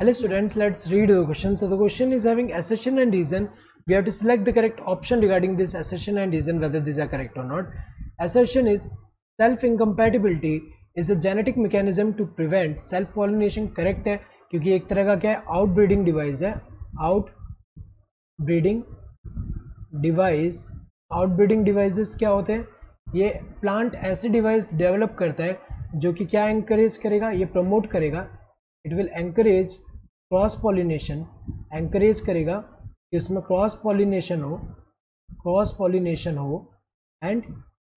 Hello students, let's read the question. So the question is having assertion and reason. We have to select the correct option regarding this assertion and reason, whether these are correct or not. Assertion is self-incompatibility is a genetic mechanism to prevent self-pollination. Correct है, क्योंकि एक तरह का क्या है, outbreeding device है. Outbreeding devices क्या होते हैं? ये प्लांट ऐसे डिवाइस डेवलप करता है जो कि क्या एंकरेज करेगा, ये प्रमोट करेगा. It will encourage cross pollination, encourage करेगा कि उसमें क्रॉस पॉलिनेशन हो एंड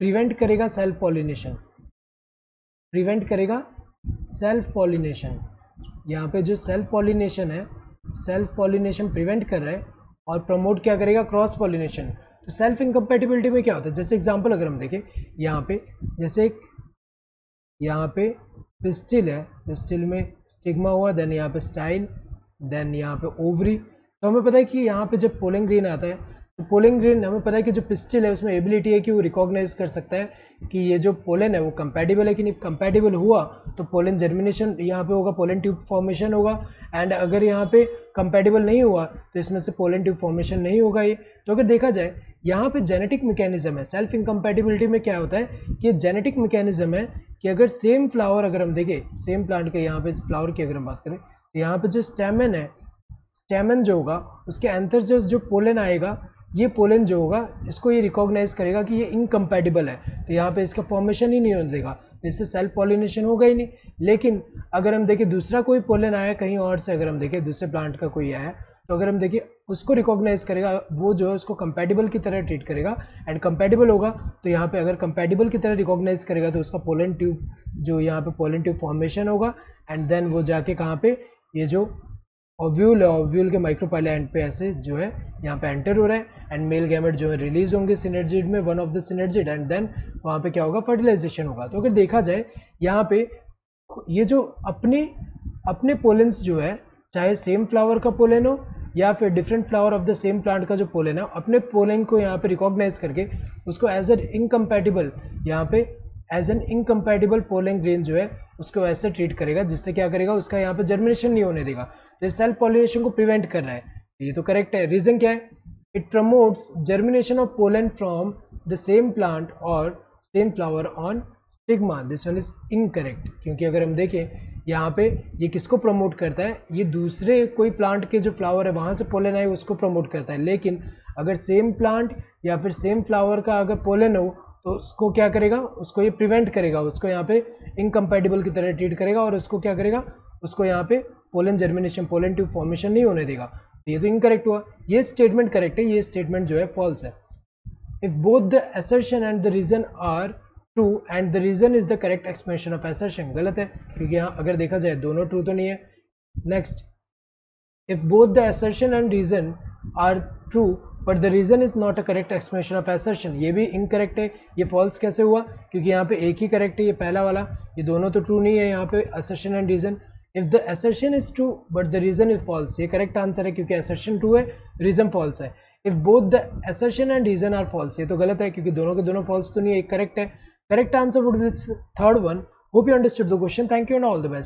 प्रिवेंट करेगा सेल्फ पॉलिनेशन. यहाँ पे जो सेल्फ पॉलिनेशन है, सेल्फ पॉलिनेशन प्रिवेंट कर रहा है और प्रमोट क्या करेगा, क्रॉस पॉलिनेशन. तो सेल्फ इनकम्पैटिबिलिटी में क्या होता है, जैसे एग्जांपल अगर हम देखें यहाँ पे, जैसे यहाँ पे पिस्टिल है, पिस्टिल में स्टिग्मा हुआ, देन यहाँ पे स्टाइल, देन यहाँ पे ओवरी. तो हमें पता है कि यहाँ पे जब पोलन ग्रेन आता है तो पोलन ग्रेन हमें पता है कि जो पिस्टिल है उसमें एबिलिटी है कि वो रिकॉग्नाइज कर सकता है कि ये जो पोलन है वो कंपैटिबल है कि नहीं. कंपैटिबल हुआ तो पोलन जर्मिनेशन यहाँ पे होगा, पोलन ट्यूब फॉर्मेशन होगा. एंड अगर यहाँ पे कंपैटिबल नहीं हुआ तो इसमें से पोलन ट्यूब फॉर्मेशन नहीं होगा. ये तो अगर देखा जाए यहाँ पे जेनेटिक मैकेनिज्म है. सेल्फ इनकम्पैटिबिलिटी में क्या होता है कि जेनेटिक मैकेनिज्म है कि अगर सेम फ्लावर, अगर हम देखें सेम प्लांट के यहाँ पे फ्लावर की अगर हम बात करें तो यहाँ पे जो स्टेमन है, स्टेमन जो होगा उसके अंदर जो पोलन आएगा, ये पोलन जो होगा इसको ये रिकॉग्नाइज करेगा कि ये इनकम्पैटिबल है, तो यहाँ पे इसका फॉर्मेशन ही नहीं होने देगा, तो इससे सेल्फ पॉलिनेशन होगा ही नहीं. लेकिन अगर हम देखें दूसरा कोई पोलन आया कहीं और से, अगर हम देखें दूसरे प्लांट का कोई आया तो अगर हम देखें उसको रिकॉग्नाइज करेगा, वो जो है उसको कंपैटिबल की तरह ट्रीट करेगा. एंड कंपैटिबल होगा तो यहाँ पे अगर कंपैटिबल की तरह रिकॉग्नाइज करेगा तो उसका पोलन ट्यूब, जो यहाँ पे पोलन ट्यूब फॉर्मेशन होगा. एंड देन वो जाके कहाँ पे, ये जो ओव्यूल है, ओव्यूल के माइक्रोपाइला एंड पे ऐसे जो है यहाँ पे एंटर हो रहा है एंड मेल गैमेट जो है रिलीज होंगे सिनर्जिड में, one of the synergid, and then वहाँ पे क्या होगा, फर्टिलाइजेशन होगा. तो अगर देखा जाए यहाँ पे ये जो अपने पोलेंस जो है, चाहे सेम फ्लावर का पोलन हो या फिर different flower of the same plant का जो पोलन है, अपने पोलन को यहाँ पे रिकॉग्नाइज करके उसको एज एन इनकम्पैटिबल, यहाँ पे as an incompatible pollen grain जो है उसको ऐसे ट्रीट करेगा जिससे क्या करेगा, उसका यहाँ पे जर्मिनेशन नहीं होने देगा. तो सेल्फ पॉलिनेशन को प्रिवेंट कर रहा है, ये तो करेक्ट है. रीजन क्या है, it promotes germination of pollen from the same plant और same flower on stigma. This one is incorrect, क्योंकि अगर हम देखें यहाँ पे ये किसको प्रमोट करता है, ये दूसरे कोई प्लांट के जो फ्लावर है वहाँ से पोलन आए उसको प्रमोट करता है. लेकिन अगर सेम प्लांट या फिर सेम फ्लावर का अगर पोलन हो तो उसको क्या करेगा, उसको ये प्रिवेंट करेगा, उसको यहाँ पे इनकम्पैटिबल की तरह ट्रीट करेगा और उसको क्या करेगा, उसको यहाँ पे pollen germination, pollen tube formation नहीं होने देगा. ये तो इनकरेक्ट हुआ. ये स्टेटमेंट करेक्ट है, ये स्टेटमेंट जो है फॉल्स है. If both the assertion and the reason are true and the reason is the correct explanation of assertion, गलत है क्योंकि यहाँ अगर देखा जाए दोनों ट्रू तो नहीं है. Next, if both the assertion and reason are true but the reason is not a correct explanation of assertion, ये भी इनकरेक्ट है. ये फॉल्स कैसे हुआ, क्योंकि यहाँ पे एक ही करेक्ट है, ये पहला वाला, ये दोनों तो ट्रू नहीं है यहाँ पे assertion and reason. If the assertion is true but the reason is false, ये करेक्ट आंसर है क्योंकि असर्शन ट्रू है, रीजन फॉल्स है. If both the assertion and reason are false, ये तो गलत है क्योंकि दोनों के दोनों फॉल्स तो नहीं है, एक करेक्ट है. Correct answer would be third one. Hope you understood the question. Thank you and all the best.